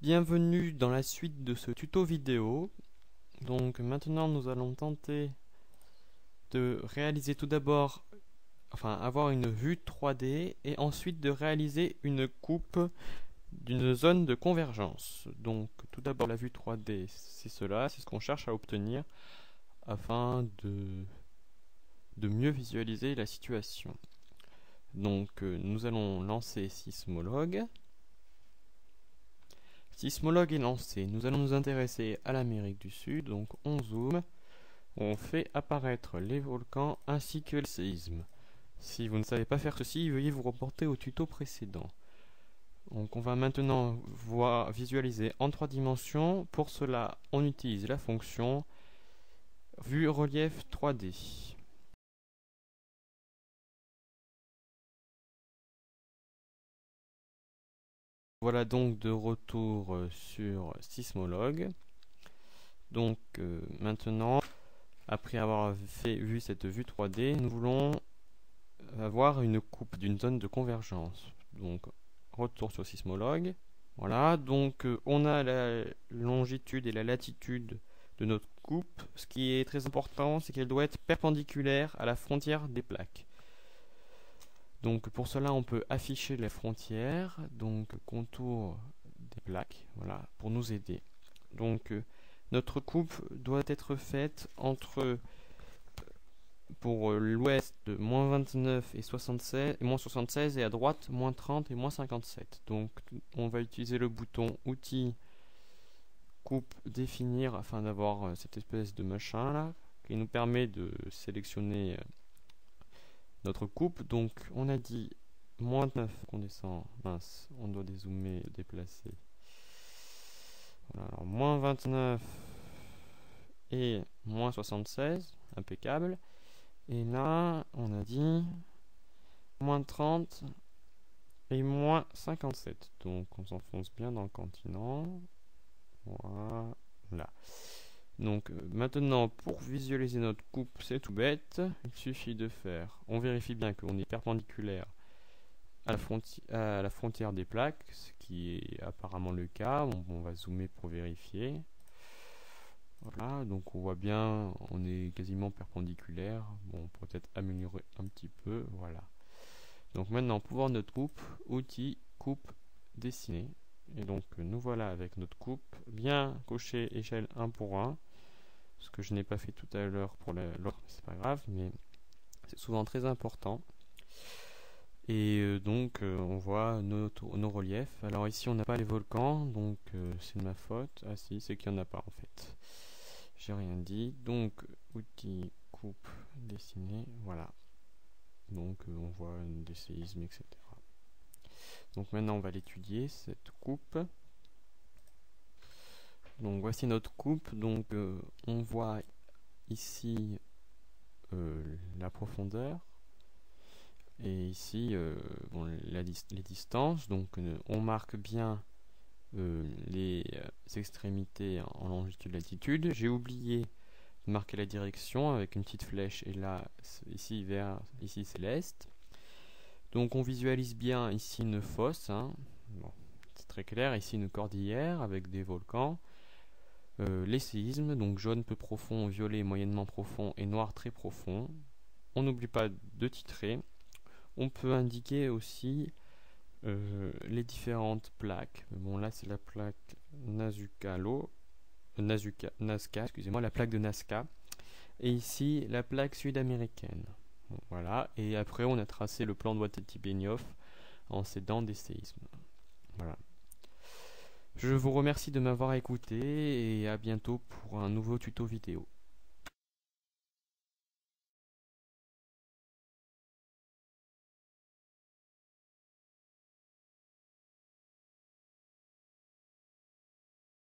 Bienvenue dans la suite de ce tuto vidéo. Donc maintenant nous allons tenter de réaliser tout d'abord, avoir une vue 3D et ensuite de réaliser une coupe d'une zone de convergence. Donc tout d'abord la vue 3D, c'est cela, c'est ce qu'on cherche à obtenir afin de mieux visualiser la situation. Donc nous allons lancer Sismologue. Sismologue est lancé. Nous allons nous intéresser à l'Amérique du Sud. Donc on zoome, on fait apparaître les volcans ainsi que les séismes. Si vous ne savez pas faire ceci, veuillez vous reporter au tuto précédent. Donc on va maintenant visualiser en 3 dimensions. Pour cela, on utilise la fonction vue relief 3D. Voilà donc de retour sur Sismologue. Donc maintenant, après avoir vu cette vue 3D, nous voulons avoir une coupe d'une zone de convergence. Donc retour sur Sismologue. Voilà, donc on a la longitude et la latitude de notre coupe. Ce qui est très important, c'est qu'elle doit être perpendiculaire à la frontière des plaques. Donc pour cela on peut afficher les frontières, donc contour des plaques, voilà, pour nous aider. Donc notre coupe doit être faite entre, pour l'ouest, de moins 29 et 76, et moins 76, et à droite, moins 30 et moins 57. Donc on va utiliser le bouton Outils, Coupe, Définir, afin d'avoir cette espèce de machin là, qui nous permet de sélectionner notre coupe. Donc on a dit moins 9, on descend, mince, on doit dézoomer, déplacer. Voilà, alors moins 29 et moins 76, impeccable. Et là, on a dit moins 30 et moins 57. Donc on s'enfonce bien dans le continent. Voilà. Donc maintenant, pour visualiser notre coupe, c'est tout bête. Il suffit de faire, on vérifie bien qu'on est perpendiculaire à la frontière des plaques, ce qui est apparemment le cas. On va zoomer pour vérifier. Voilà, donc on voit bien, on est quasiment perpendiculaire. Bon, on peut peut-être améliorer un petit peu. Voilà. Donc maintenant, pour voir notre coupe, Outils, Coupe, Dessiner. Et donc nous voilà avec notre coupe bien coché échelle 1 pour 1, ce que je n'ai pas fait tout à l'heure pour l'autre, c'est pas grave, mais c'est souvent très important. Et donc on voit nos reliefs. Alors ici on n'a pas les volcans, donc c'est de ma faute. Ah si, c'est qu'il n'y en a pas en fait. J'ai rien dit. Donc Outils, Coupe, Dessiner, voilà. Donc on voit des séismes, etc. Donc maintenant on va l'étudier, cette coupe. Donc voici notre coupe. Donc on voit ici la profondeur et ici les distances. Donc on marque bien les extrémités en longitude latitude. J'ai oublié de marquer la direction avec une petite flèche, et là ici vers ici c'est l'est. Donc on visualise bien ici une fosse, hein. Bon, c'est très clair. Ici une cordillère avec des volcans. Les séismes, donc jaune peu profond, violet moyennement profond et noir très profond. On n'oublie pas de titrer. On peut indiquer aussi les différentes plaques. Bon, là c'est la plaque Nazca, excusez-moi, la plaque de Nazca. Et ici la plaque sud-américaine. Bon, voilà. Et après on a tracé le plan de Wateti-Benioff en s'aidant des séismes. Voilà. Je vous remercie de m'avoir écouté et à bientôt pour un nouveau tuto vidéo.